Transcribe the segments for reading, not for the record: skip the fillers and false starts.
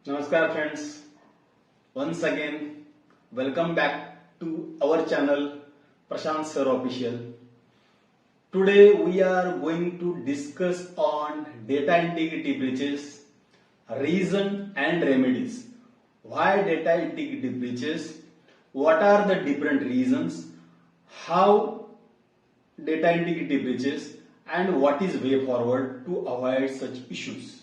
Namaskar friends, once again welcome back to our channel Prashant Sir Official. Today we are going to discuss on data integrity breaches, reason and remedies. Why data integrity breaches, what are the different reasons, how data integrity breaches and what is way forward to avoid such issues.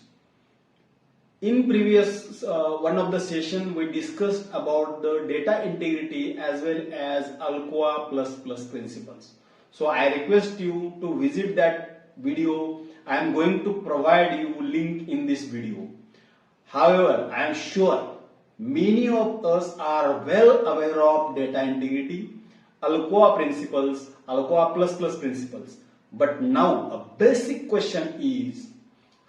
In previous one of the session we discussed about the data integrity as well as Alcoa++ principles. So I request you to visit that video. I am going to provide you link in this video. However, I am sure many of us are well aware of data integrity, Alcoa principles, Alcoa++ principles. But now a basic question is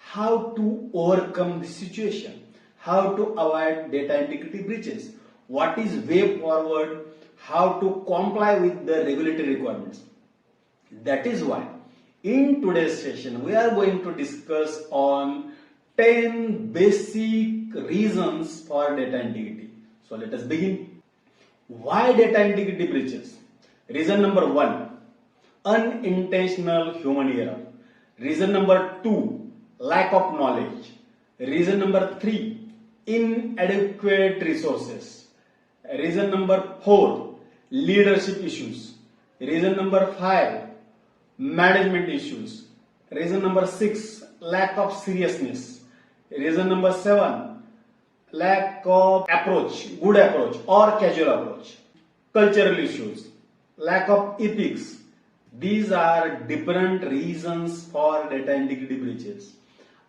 how to overcome this situation, how to avoid data integrity breaches, what is way forward, how to comply with the regulatory requirements. That is why in today's session we are going to discuss on 10 basic reasons for data integrity. So let us begin. Why data integrity breaches? Reason number 1, unintentional human error. Reason number 2, lack of knowledge. Reason number 3, inadequate resources. Reason number 4, leadership issues. Reason number 5, management issues. Reason number 6, lack of seriousness. Reason number 7, lack of approach, good approach or casual approach. Cultural issues, lack of ethics. These are different reasons for data integrity breaches.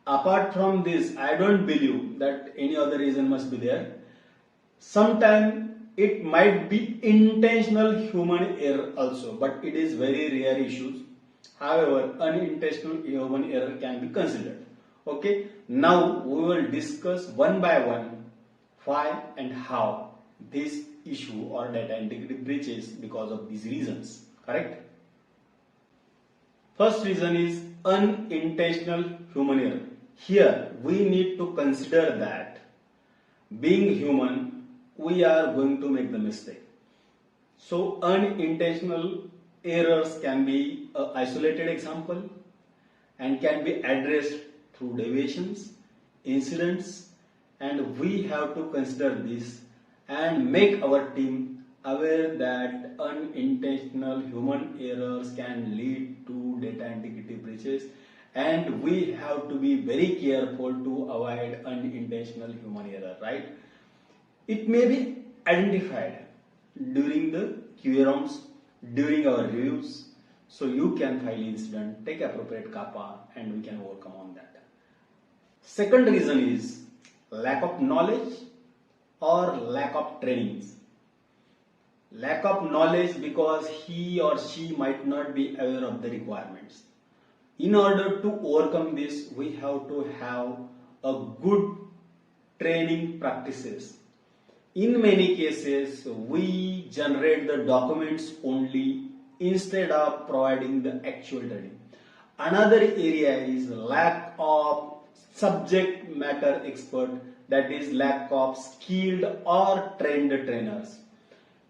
Apart from this, I don't believe that any other reason must be there. Sometimes it might be intentional human error also, but it is very rare issues. However, unintentional human error can be considered. Okay, now we will discuss one by one why and how this issue or data integrity breaches because of these reasons. Correct? First reason is unintentional human error. Here we need to consider that being human, we are going to make the mistake. So unintentional errors can be an isolated example and can be addressed through deviations, incidents, and we have to consider this and make our team aware that unintentional human errors can lead to data integrity breaches, and we have to be very careful to avoid unintentional human error, right? It may be identified during the QA rounds, during our reviews, so you can file incident, take appropriate CAPA, and we can overcome on that. Second reason is lack of knowledge or lack of trainings. Lack of knowledge because he or she might not be aware of the requirements. In order to overcome this, we have to have a good training practices. In many cases, we generate the documents only instead of providing the actual training. Another area is lack of subject matter expert, that is lack of skilled or trained trainers.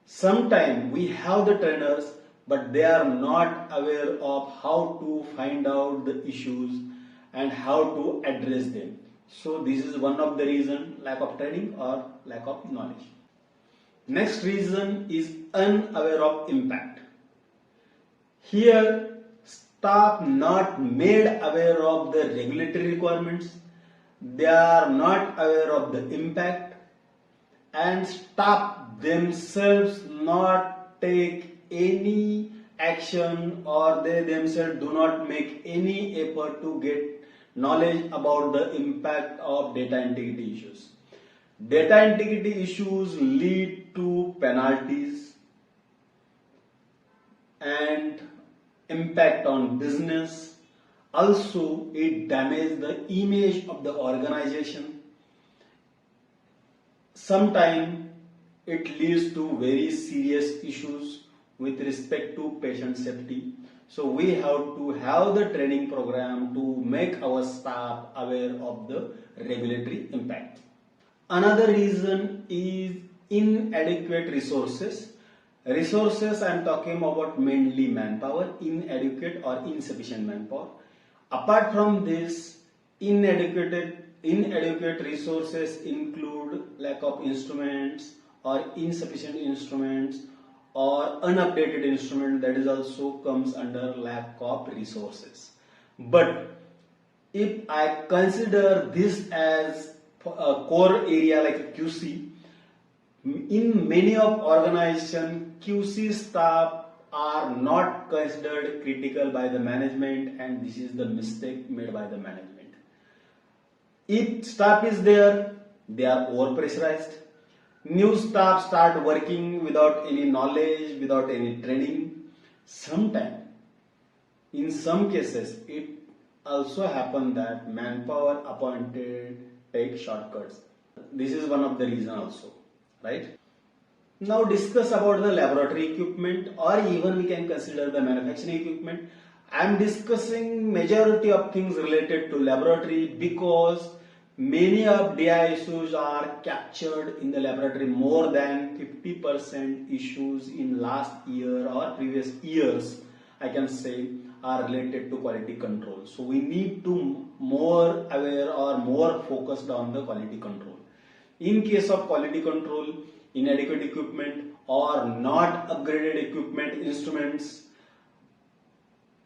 Sometimes we have the trainers, but they are not aware of how to find out the issues and how to address them. So this is one of the reasons, lack of training or lack of knowledge. Next reason is unaware of impact. Here, staff not made aware of the regulatory requirements, they are not aware of the impact, and staff themselves not take any action or they themselves do not make any effort to get knowledge about the impact of data integrity issues. Data integrity issues lead to penalties and impact on business. Also, it damages the image of the organization. Sometimes it leads to very serious issues with respect to patient safety. So we have to have the training program to make our staff aware of the regulatory impact. Another reason is inadequate resources. Resources, I am talking about mainly manpower, inadequate or insufficient manpower. Apart from this, inadequate resources include lack of instruments or insufficient instruments or unupdated instrument, that is also comes under lack of resources. But if I consider this as a core area like QC, in many of organizations, QC staff are not considered critical by the management, and this is the mistake made by the management. If staff is there, they are overpressurized. New staff start working without any knowledge, without any training. Sometimes, in some cases, it also happen that manpower appointed take shortcuts. This is one of the reasons also, right? Now discuss about the laboratory equipment, or even we can consider the manufacturing equipment. I am discussing majority of things related to laboratory because many of DI issues are captured in the laboratory. More than 50% issues in last year or previous years, I can say, are related to quality control. So we need to more aware or more focused on the quality control. In case of quality control, inadequate equipment or not upgraded equipment, instruments,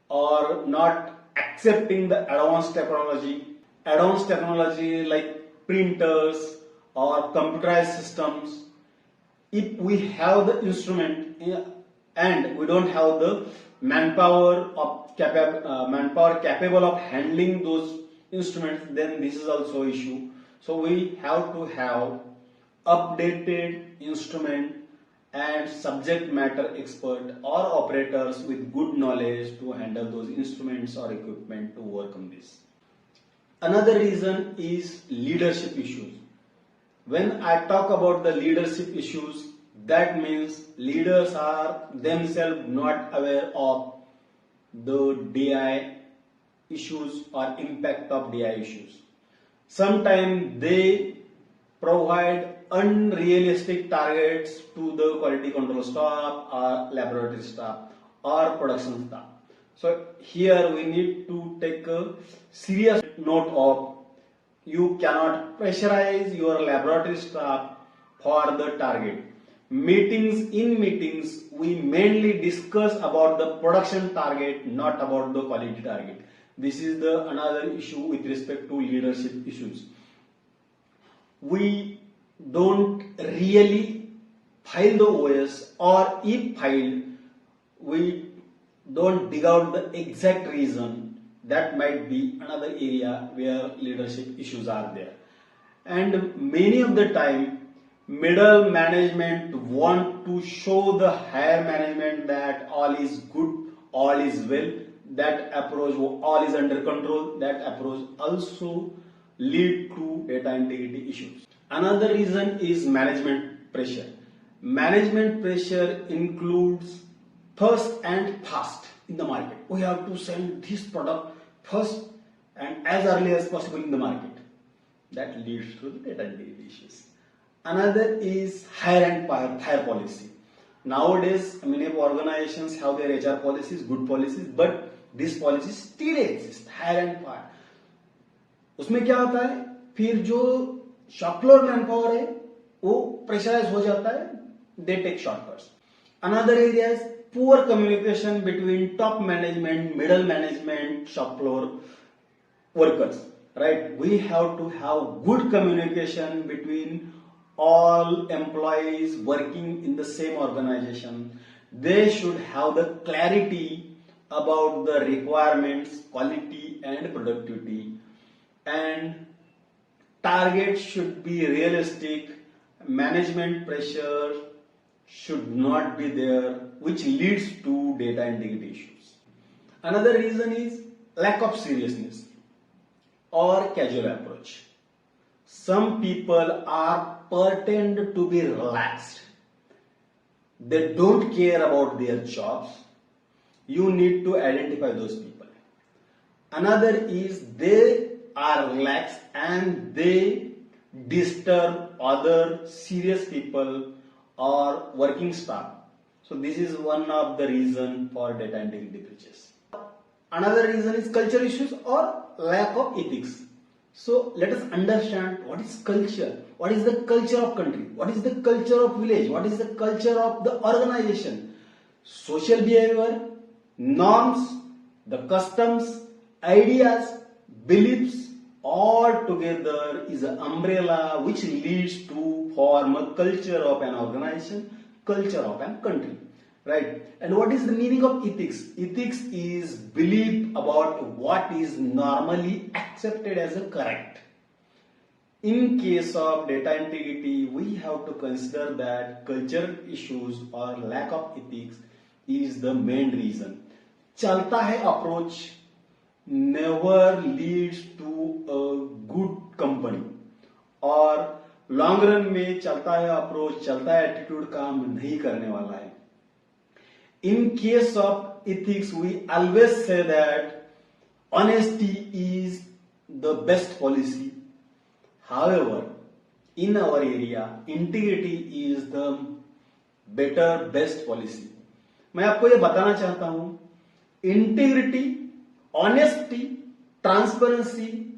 or not accepting the advanced technology like printers or computerized systems. If we have the instrument and we don't have the manpower capable of handling those instruments, then this is also issue. So we have to have updated instrument and subject matter expert or operators with good knowledge to handle those instruments or equipment to overcome this. Another reason is leadership issues. When I talk about the leadership issues, that means leaders are themselves not aware of the DI issues or impact of DI issues. Sometimes they provide unrealistic targets to the quality control staff or laboratory staff or production staff. So here we need to take a serious note of you cannot pressurize your laboratory staff for the target. In meetings, we mainly discuss about the production target, not about the quality target. This is the another issue with respect to leadership issues. We don't really file the OS, or if filed, we don't dig out the exact reason. That might be another area where leadership issues are there. And many of the time, middle management want to show the higher management that all is good, all is well. That approach, all is under control, that approach also lead to data integrity issues. Another reason is management pressure. Management pressure includes first and fast in the market. We have to sell this product first and as early as possible in the market. That leads to the data integrity issues. Another is hire and fire policy. Nowadays, many organizations have their HR policies, good policies, but these policies still exist, hire and fire. उसमें क्या होता है, फिर जो shop floor manpower है वो pressurise हो जाता है, they take shortcuts. Another area is poor communication between top management, middle management, shop floor workers. Right? We have to have good communication between all employees working in the same organization. They should have the clarity about the requirements, quality and productivity, and targets should be realistic. Management pressure should not be there, which leads to data integrity issues. Another reason is lack of seriousness or casual approach. Some people are pretend to be relaxed. They don't care about their jobs. You need to identify those people. Another is they are relaxed and they disturb other serious people or working staff. So this is one of the reason for data integrity breaches. Another reason is culture issues or lack of ethics. So let us understand what is culture. What is the culture of country? What is the culture of village? What is the culture of the organization? Social behavior, norms, the customs, ideas, beliefs, all together is an umbrella which leads to form a culture of an organization, culture of an country. Right? And what is the meaning of ethics? Ethics is belief about what is normally accepted as a correct. In case of data integrity, we have to consider that culture issues or lack of ethics is the main reason. चलता है approach never leads to a good company और long run में चलता है approach, चलता है attitude काम नहीं करने वाला है. In case of ethics, we always say that honesty is the best policy. However, in our area, integrity is the best policy. मैं आपको ये बताना चाहता हूं, integrity, honesty, transparency,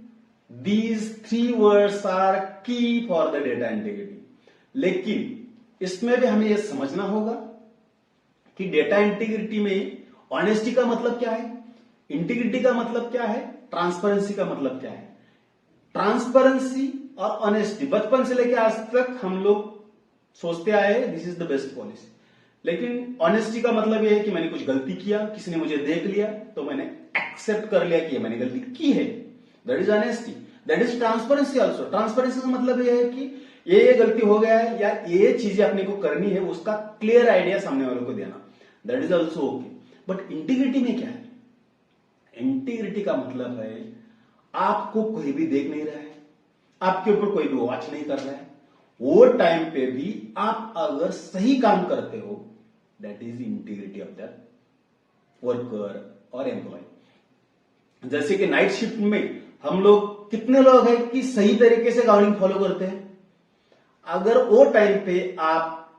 these three words are key for the data integrity. लेकिन इसमें भी हमें यह समझना होगा कि डेटा इंटीग्रिटी में ऑनेस्टी का मतलब क्या है, इंटीग्रिटी का मतलब क्या है, ट्रांसपेरेंसी का मतलब क्या है. ट्रांसपेरेंसी और ऑनेस्टी बचपन से लेकर आज तक हम लोग सोचते आए this is the best policy. लेकिन ऑनेस्टी का मतलब यह है कि मैंने कुछ गलती किया, किसी ने मुझे देख लिया तो मैंने एक्सेप्ट कर लिया कि मैंने गलती की है. That is honesty. That is transparency also. Transparency का मतलब यह है कि ये गलती हो गया है या ये चीजें अपने को करनी है, उसका क्लियर आइडिया सामने वालों को देना. That is also okay. But integrity में क्या है? इंटीग्रिटी का मतलब है आपको कोई भी देख नहीं रहा है, आपके ऊपर कोई भी वॉच नहीं कर रहा है, वो टाइम पे भी आप अगर सही काम करते हो, that is integrity of the worker और एम्प्लॉय. जैसे कि नाइट शिफ्ट में हम लोग कितने लोग हैं कि सही तरीके से गवर्निंग फॉलो करते हैं. अगर वो टाइम पे आप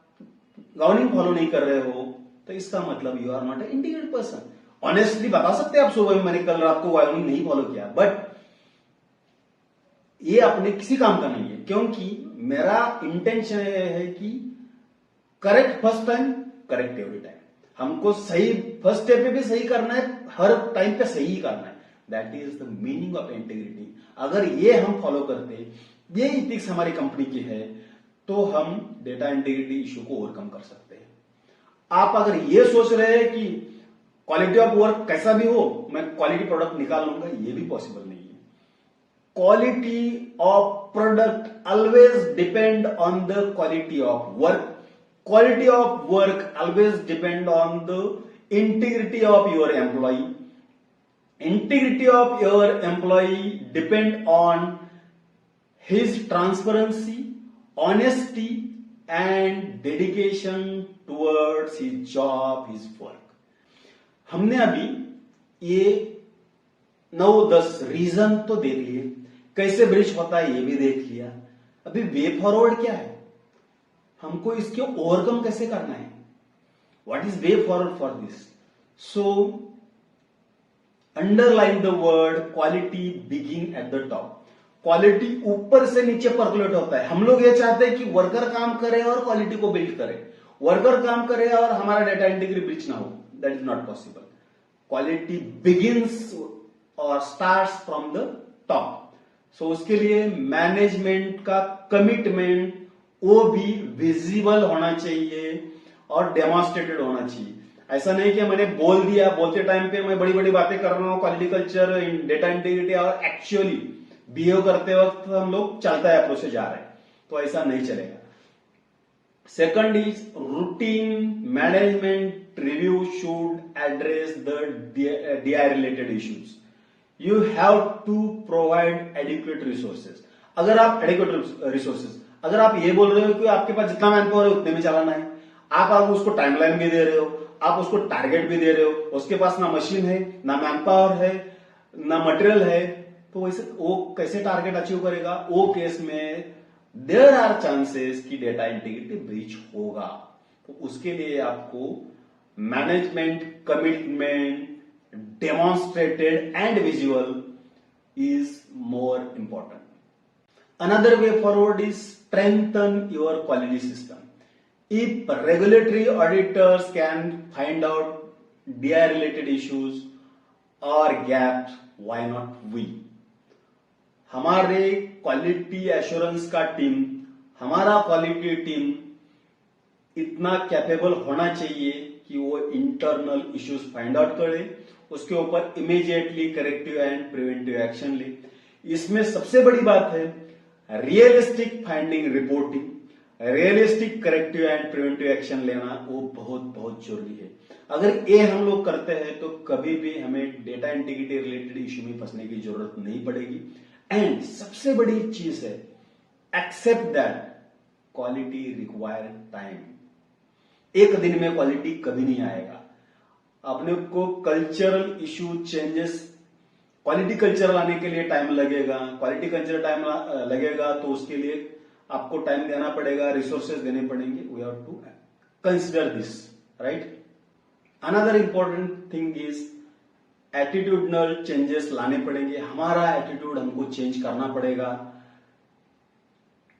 गवर्निंग फॉलो नहीं कर रहे हो तो इसका मतलब you are not a integrated person. Honestly बता सकते हैं आप सुबह में मैंने कल रात को गवर्निंग नहीं फॉलो किया, बट ये अपने किसी काम का नहीं है, क्योंकि मेरा इंटेंशन है कि correct first time, correct every time. हमको सही फर्स्ट स्टेप पे भी सही करना है, हर टाइम पे सही करना है. That is the meaning of integrity. अगर ये हम फॉलो करते, ये इथिक्स हमारी कंपनी की है, तो हम डेटा इंटीग्रिटी इश्यू को ओवरकम कर सकते हैं. आप अगर ये सोच रहे हैं कि क्वालिटी ऑफ वर्क कैसा भी हो मैं क्वालिटी प्रोडक्ट निकाल लूंगा, ये भी पॉसिबल नहीं है. Quality of product always depend on the quality of work. Quality of work always depend on the integrity of your employ. Integrity of your employee depend on his transparency, honesty and dedication towards his job, his work. हमने अभी ये 9-10 reason तो देख लिए, कैसे breach होता है ये भी देख लिया. अभी वे फॉरवर्ड क्या है, हमको इसके ओवरकम कैसे करना है, what is way forward for this. So underline the word quality begin at the top. Quality ऊपर से नीचे परकुलेट होता है. हम लोग ये चाहते हैं कि वर्कर काम करे और क्वालिटी को बिल्ड करे, वर्कर काम करे और हमारा डेटा इंटीग्रिटी ब्रीच ना हो. That is not possible. Quality begins और स्टार्ट्स फ्रॉम द टॉप. सो उसके लिए मैनेजमेंट का कमिटमेंट वो भी विजिबल होना चाहिए और डेमोन्स्ट्रेटेड होना चाहिए. ऐसा नहीं कि मैंने बोल दिया, बोलते टाइम पे मैं बड़ी बड़ी बातें कर रहा हूं क्वालिटी कल्चर, डेटा इंटीग्रिटी, और एक्चुअली बिहेव करते वक्त हम लोग चलता है अप्रोच से जा रहे हैं, तो ऐसा नहीं चलेगा. Second is routine management review should address the DI related issues. You have to provide adequate resources. अगर आप एडिक्वेट रिसोर्सेज, अगर आप ये बोल रहे हो कि आपके पास जितना मैन पावर है उतने में चलाना है, आप उसको टाइमलाइन भी दे रहे हो, आप उसको टारगेट भी दे रहे हो, उसके पास ना मशीन है, ना मैन पावर है, ना मटेरियल है, तो वैसे वो कैसे टारगेट अचीव करेगा. वो केस में देयर आर चांसेस कि डेटा इंटीग्रिटी ब्रीच होगा। तो उसके लिए आपको management commitment demonstrated and visual is more important. Another way forward is strengthen your quality system. If regulatory auditors can find out DI related issues or gaps, why not we? हमारे quality assurance का team, हमारा quality team इतना capable होना चाहिए कि वो internal issues find out करे, उसके ऊपर immediately corrective and preventive action ले। इसमें सबसे बड़ी बात है realistic finding reporting, realistic corrective and preventive action लेना वो बहुत बहुत जरूरी है। अगर ये हम लोग करते हैं तो कभी भी हमें डेटा इंटीग्रिटी रिलेटेड इश्यू में फंसने की जरूरत नहीं पड़ेगी। एंड सबसे बड़ी चीज है accept that quality require time. एक दिन में क्वालिटी कभी नहीं आएगा। अपने को cultural issue changes, quality culture लाने के लिए टाइम लगेगा। क्वालिटी कल्चर टाइम लगेगा तो उसके लिए आपको टाइम देना पड़ेगा, रिसोर्सेज देने पड़ेंगे। We have to consider this, right. Another important thing is attitudinal changes लाने पड़ेंगे। हमारा एटीट्यूड हमको चेंज करना पड़ेगा।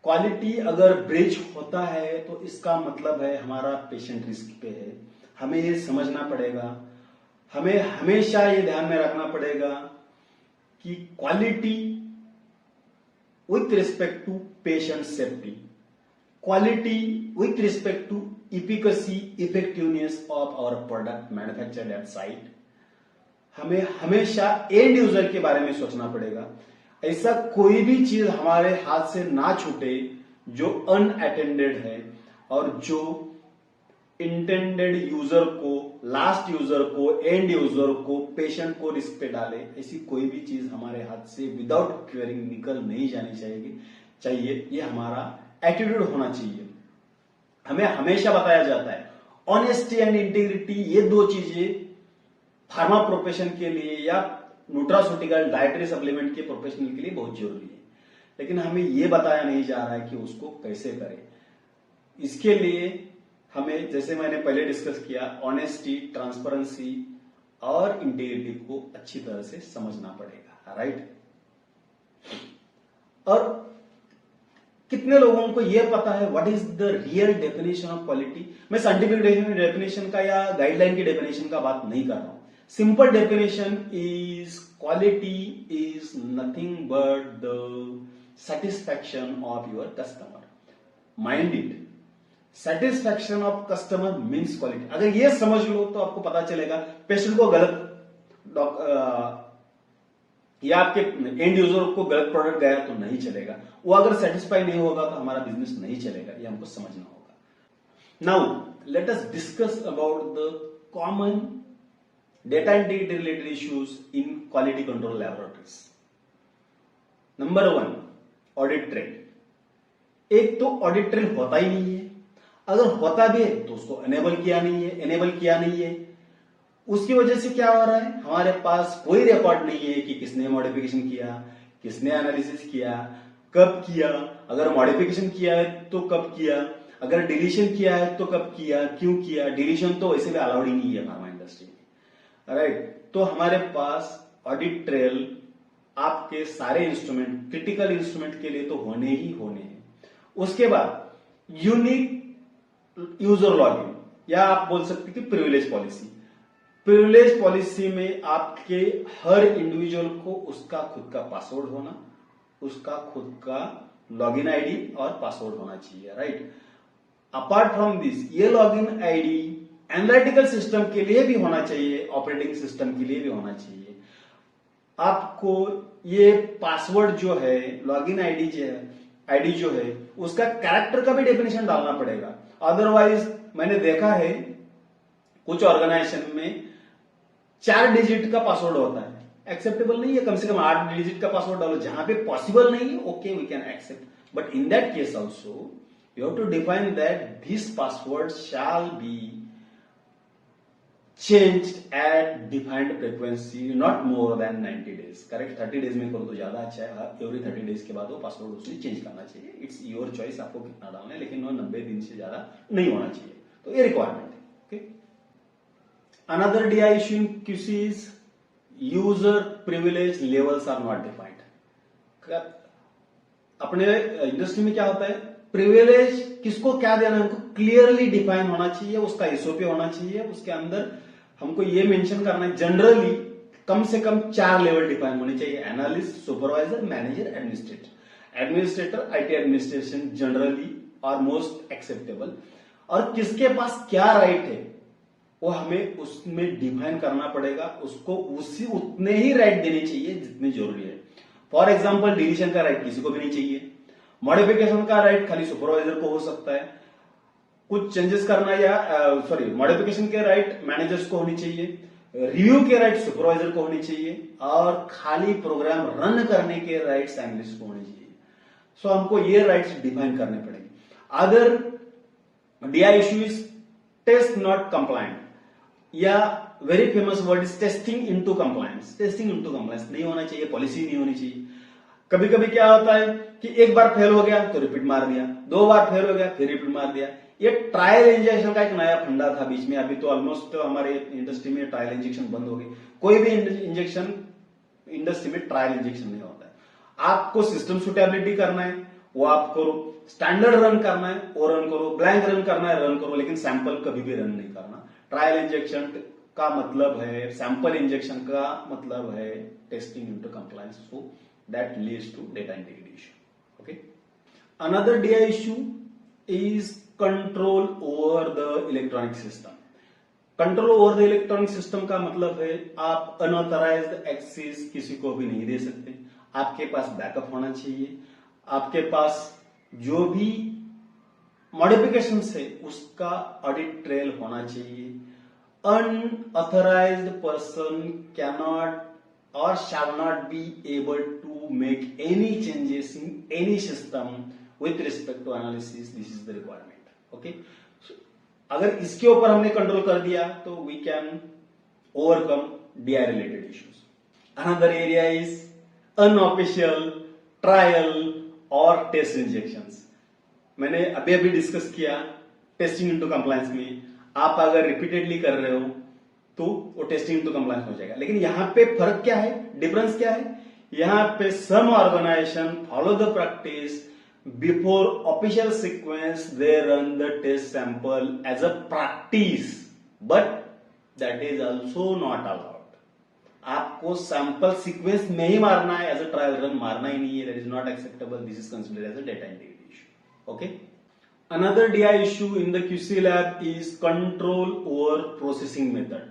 क्वालिटी अगर ब्रीच होता है तो इसका मतलब है हमारा पेशेंट रिस्क पे है। हमें ये समझना पड़ेगा, हमें हमेशा ये ध्यान में रखना पड़ेगा कि quality with respect to patient safety, quality with respect to efficacy effectiveness of our product manufactured at site. हमें हमेशा एंड यूजर के बारे में सोचना पड़ेगा। ऐसा कोई भी चीज हमारे हाथ से ना छूटे जो अनअटेंडेड है और जो इंटेंडेड यूजर को, लास्ट यूजर को, एंड यूजर को, पेशेंट को रिस्क पे डाले। ऐसी कोई भी चीज हमारे हाथ से विदाउट क्यूरिंग निकल नहीं जानी चाहिए। ये हमारा एटीट्यूड होना चाहिए। हमें हमेशा बताया जाता है ऑनेस्टी एंड इंटीग्रिटी, ये दो चीजें फार्मा प्रोफेशन के लिए या न्यूट्रास्यूटिकल डाइटरी सप्लीमेंट के प्रोफेशनल के लिए बहुत जरूरी है, लेकिन हमें ये बताया नहीं जा रहा है कि उसको कैसे करें। इसके लिए हमें, जैसे मैंने पहले डिस्कस किया, ऑनेस्टी, ट्रांसपेरेंसी और इंटीग्रिटी को अच्छी तरह से समझना पड़ेगा, राइट। और कितने लोगों को यह पता है what is the real definition of quality. मैं साइंटिफिक डेफिनेशन का या गाइडलाइन की डेफिनेशन का बात नहीं कर रहा हूं। Simple definition is quality is nothing but the satisfaction of your customer. Mind it, satisfaction of customer means quality. अगर ये समझ लो तो आपको पता चलेगा पेशेंट को गलत या आपके एंड यूजर को गलत प्रोडक्ट गया तो नहीं चलेगा। वो अगर सेटिस्फाई नहीं होगा तो हमारा बिजनेस नहीं चलेगा। ये हमको समझना होगा। Now let us discuss about the common data integrity related issues in quality control laboratories. Number 1, audit trail. एक तो ऑडिट ट्रेल होता ही नहीं है। अगर होता भी है तो उसको एनेबल किया नहीं है। उसकी वजह से क्या हो रहा है, हमारे पास कोई रिकॉर्ड नहीं है कि किसने मॉडिफिकेशन किया, किसने एनालिसिस किया, कब किया, अगर मॉडिफिकेशन किया है तो कब किया, अगर डिलीशन किया है तो कब किया, क्यों किया। डिलीशन तो वैसे भी अलाउड ही नहीं है फार्मा इंडस्ट्री में, राइट। तो हमारे पास ऑडिट ट्रेल आपके सारे इंस्ट्रूमेंट, क्रिटिकल इंस्ट्रूमेंट के लिए तो होने ही होने हैं। उसके बाद यूनिक यूजर लॉगिन, या आप बोल सकते कि प्रिविलेज पॉलिसी। प्रिविलेज पॉलिसी में आपके हर इंडिविजुअल को उसका खुद का पासवर्ड होना, उसका खुद का लॉगिन आईडी और पासवर्ड होना चाहिए, राइट। अपार्ट फ्रॉम दिस, ये लॉगिन आईडी एनालिटिकल सिस्टम के लिए भी होना चाहिए, ऑपरेटिंग सिस्टम के लिए भी होना चाहिए। आपको ये पासवर्ड जो है, लॉगिन आईडी जो है, उसका कैरेक्टर का भी डेफिनेशन डालना पड़ेगा। अदरवाइज मैंने देखा है कुछ ऑर्गेनाइजेशन में 4 डिजिट का पासवर्ड होता है, एक्सेप्टेबल नहीं है। कम से कम 8 डिजिट का पासवर्ड डालो। जहां पे पॉसिबल नहीं है, okay we can accept, but in that case also you have to define that this password shall be changed at defined frequency not more than 90 days. Correct 30 days में करो तो ज्यादा अच्छा है. एवरी 30 डेज के बाद वो पासवर्ड उसने चेंज करना चाहिए. इट्स योर चॉइस आपको कितना डालना है, लेकिन वो 90 दिन से ज्यादा नहीं होना चाहिए. तो ये रिक्वायरमेंट है. Okay. Another DI issue in QC is user privilege levels are not defined. अपने इंडस्ट्री में क्या होता है, प्रिविलेज किसको क्या देना है हमको क्लियरली डिफाइन होना चाहिए. उसका एसओपी होना चाहिए. उसके अंदर हमको ये मेंशन करना है जनरली कम से कम 4 लेवल डिफाइन होने चाहिए. Analyst, supervisor, manager, administrator. Administrator, IT administration generally और मोस्ट एक्सेप्टेबल. और किसके पास क्या राइट है वो हमें उसमें डिफाइन करना पड़ेगा. उसको उतने ही राइट देने चाहिए जितने जरूरी है. फॉर एग्जाम्पल डिलीशन का राइट किसी को भी नहीं चाहिए. मॉडिफिकेशन का राइट खाली सुपरवाइजर को हो सकता है. कुछ चेंजेस करना या मॉडिफिकेशन के राइट मैनेजर्स को होनी चाहिए. रिव्यू के राइट सुपरवाइजर को होनी चाहिए. और खाली प्रोग्राम रन करने के राइट्स एनालिस्ट को होने चाहिए. सो हमको ये राइट्स डिफाइन करने पड़ेंगे. Other DI issue is test not compliant, या very famous word is testing into compliance. Testing into compliance नहीं होना चाहिए. पॉलिसी नहीं होनी चाहिए. कभी कभी क्या होता है कि एक बार फेल हो गया तो रिपीट मार दिया, 2 बार फेल हो गया फिर रिपीट मार दिया. ये ट्रायल इंजेक्शन का एक नया फंडा था बीच में. अभी तो ऑलमोस्ट हमारे इंडस्ट्री में ट्रायल इंजेक्शन बंद हो गई. कोई भी इंजेक्शन इंडस्ट्री में ट्रायल इंजेक्शन नहीं होता है. आपको सिस्टम सुटेबिलिटी करना है वो आप करो. स्टैंडर्ड रन करना है वो रन करो. ब्लैंक रन करना है रन करो, लेकिन सैंपल कभी भी रन नहीं करना. ट्रायल इंजेक्शन का मतलब है, सैंपल इंजेक्शन का मतलब है testing into compliance. So that leads to data integrity issue. Okay. Another DI issue is control over the electronic system. Control over the electronic system का मतलब है आप unauthorized access किसी को भी नहीं दे सकते. आपके पास बैकअप होना चाहिए. आपके पास जो भी मॉडिफिकेशंस है उसका ऑडिट ट्रेल होना चाहिए. Unauthorized person cannot or shall not be able to make any changes in any system with respect to analysis. This is the requirement. Okay. So, अगर इसके ऊपर हमने कंट्रोल कर दिया तो we can overcome DI related issues. Another area is unofficial trial or test injections. मैंने अभी अभी डिस्कस किया टेस्टिंग इनटू कंप्लायंस में. आप अगर रिपीटेडली कर रहे हो तो वो टेस्टिंग इनटू कंप्लायंस हो जाएगा. लेकिन यहां पे फर्क क्या है, डिफरेंस क्या है, यहां पे some organization follow the practice before official sequence they run the test sample as a practice, but that is also not allowed. आपको सैंपल सीक्वेंस में ही मारना है, एज अ ट्रायल रन मारना ही नहीं है. That is not acceptable. This is considered as a data integrity issue. Okay. Another DI issue in the QC lab is control over processing method.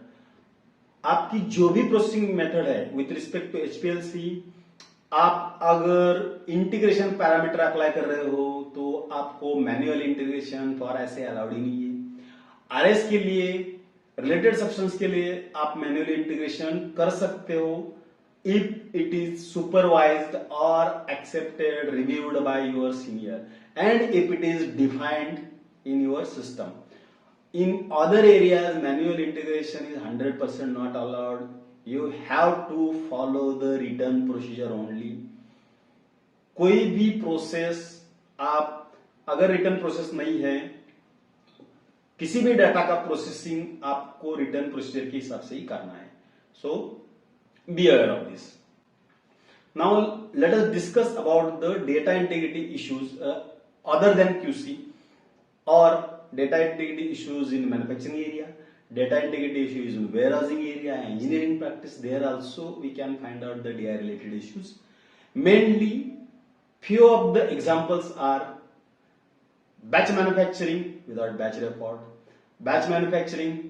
आपकी जो भी प्रोसेसिंग मेथड है with respect to HPLC, आप अगर integration parameter apply कर रहे हो तो आपको मैन्युअल इंटीग्रेशन फॉर ऐसे अलाउड ही नहीं है. RS के लिए, रिलेटेड सब्सटेंस के लिए आप मैन्युअल इंटीग्रेशन कर सकते हो if it is supervised or accepted, reviewed by your senior, and if it is defined in your system. In other areas, manual integration is 100% not allowed. You have to follow the written procedure only. कोई भी process आप अगर return process नहीं है, किसी भी data का processing आपको रिटर्न प्रोसीजर के हिसाब से ही करना है. सो be aware of this. Now let us discuss about the data integrity issues other than QC, or data integrity issues in manufacturing area, data integrity issues in warehousing area, engineering practice. There also we can find out the DI related issues. Mainly few of the examples are batch manufacturing without batch record, batch manufacturing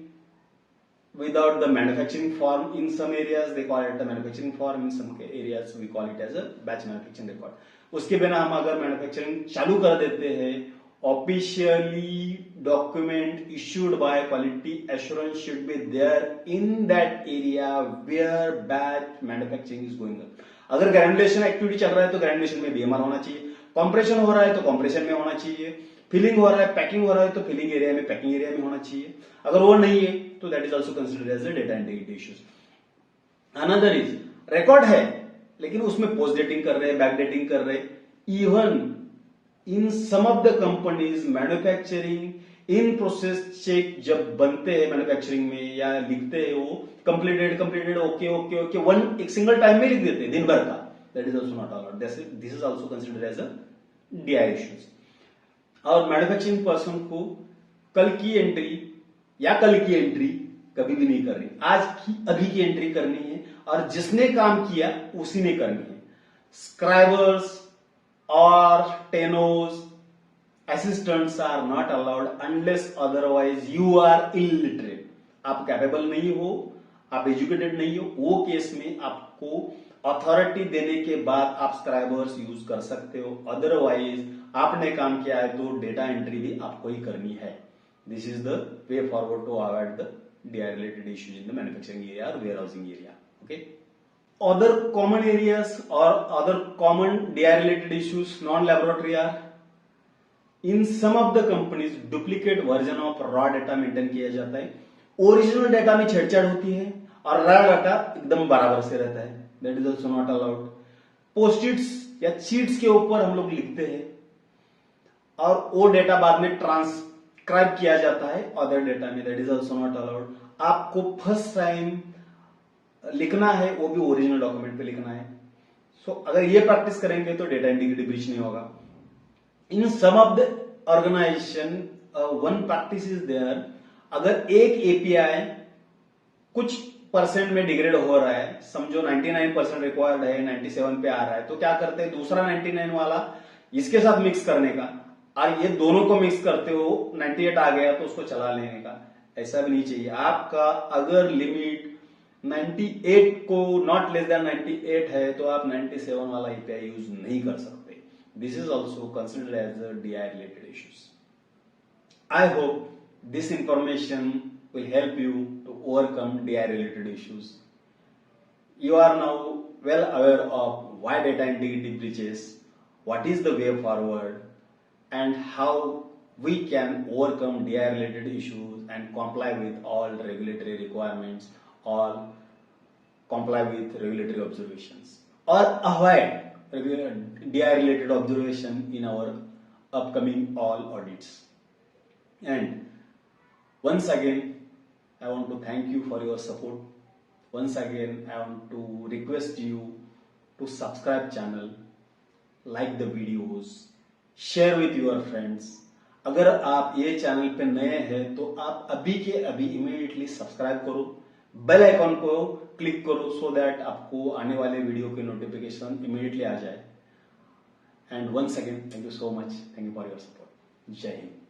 without the manufacturing form. In some areas they call it the manufacturing form, in some areas we call it as a batch manufacturing record. उसके बिना हम अगर manufacturing चालू कर देते हैं, officially document issued by quality assurance should be there in that area where batch manufacturing is going on. अगर granulation activity चल रहा है तो ग्रैनुलेशन में BMR होना चाहिए. कॉम्प्रेशन हो रहा है तो कॉम्प्रेशन में होना चाहिए. फिलिंग हो रहा है, पैकिंग हो रहा है तो फिलिंग एरिया में, पैकिंग एरिया में होना चाहिए. अगर वो नहीं है तो that is also considered as a data integrity issues. Another is record है लेकिन उसमें पोस्ट डेटिंग कर रहे हैं, बैक डेटिंग कर रहे हैं। Even in some of the companies manufacturing in process check जब बनते हैं मैन्युफैक्चरिंग में या लिखते हैं वो completed okay okay okay one एक सिंगल टाइम में लिख देते हैं दिन भर का, that is also not allowed. This is also considered as a DI issues. और मैन्युफैक्चरिंग पर्सन को कल की एंट्री या कल की एंट्री कभी भी नहीं करनी, आज की अभी की एंट्री करनी है और जिसने काम किया उसी ने करनी है। स्क्राइबर्स और टेनोस assistants are not allowed unless otherwise you are illiterate. आप कैपेबल नहीं हो, आप एजुकेटेड नहीं हो, वो केस में आपको अथॉरिटी देने के बाद आप स्क्राइबर्स यूज कर सकते हो। अदरवाइज आपने काम किया है तो डेटा एंट्री भी आपको ही करनी है। This is the way forward to avoid the DI related issues in the manufacturing area or warehousing area. Okay. Other common areas or other common DI related issues non-laboratory are in some of the companies duplicate version of raw data maintain किया जाता है, original data में छेड़छाड़ होती है और raw data एकदम बराबर से रहता है, that is also not allowed. Post-its या चीट्स के ऊपर हम लोग लिखते हैं और वो डेटा बाद में ट्रांसक्राइब किया जाता है अदर डेटा में, that is also not allowed. आपको फर्स्ट टाइम लिखना है वो भी ओरिजिनल डॉक्यूमेंट पे लिखना है। अगर ये प्रैक्टिस करेंगे तो डेटा इंटीग्रिटी ब्रीच नहीं होगा। In some of the organization one practice is there, अगर एक एपीआई कुछ परसेंट में डिग्रेड हो रहा है, समझो 99% रिक्वायर्ड है, 97 पे आ रहा है, तो क्या करते हैं दूसरा 99 वाला इसके साथ मिक्स करने का और ये दोनों को मिक्स करते हो 98 आ गया तो उसको चला लेने का। ऐसा भी नहीं चाहिए। आपका अगर लिमिट 98 को नॉट लेस देन 98 है तो आप 97 वाला एपीआई यूज नहीं कर सकते। This is also considered as a DI related issues. I hope this information will help you to overcome DI related issues. You are now well aware of why data integrity breaches, what is the way forward, and how we can overcome DI related issues and comply with all regulatory requirements or comply with regulatory observations or avoid DI related observation in our upcoming all audits. And once again, I want to thank you for your support. Once again, I want to request you to subscribe channel, like the videos, share with your friends. अगर आप ये channel पे नए हैं तो आप अभी के अभी इमीडिएटली सब्सक्राइब करो, बेल आइकॉन को क्लिक करो सो दैट आपको आने वाले वीडियो के नोटिफिकेशन इमीडिएटली आ जाए। And once again thank you so much, thank you for your support. जय हिंद।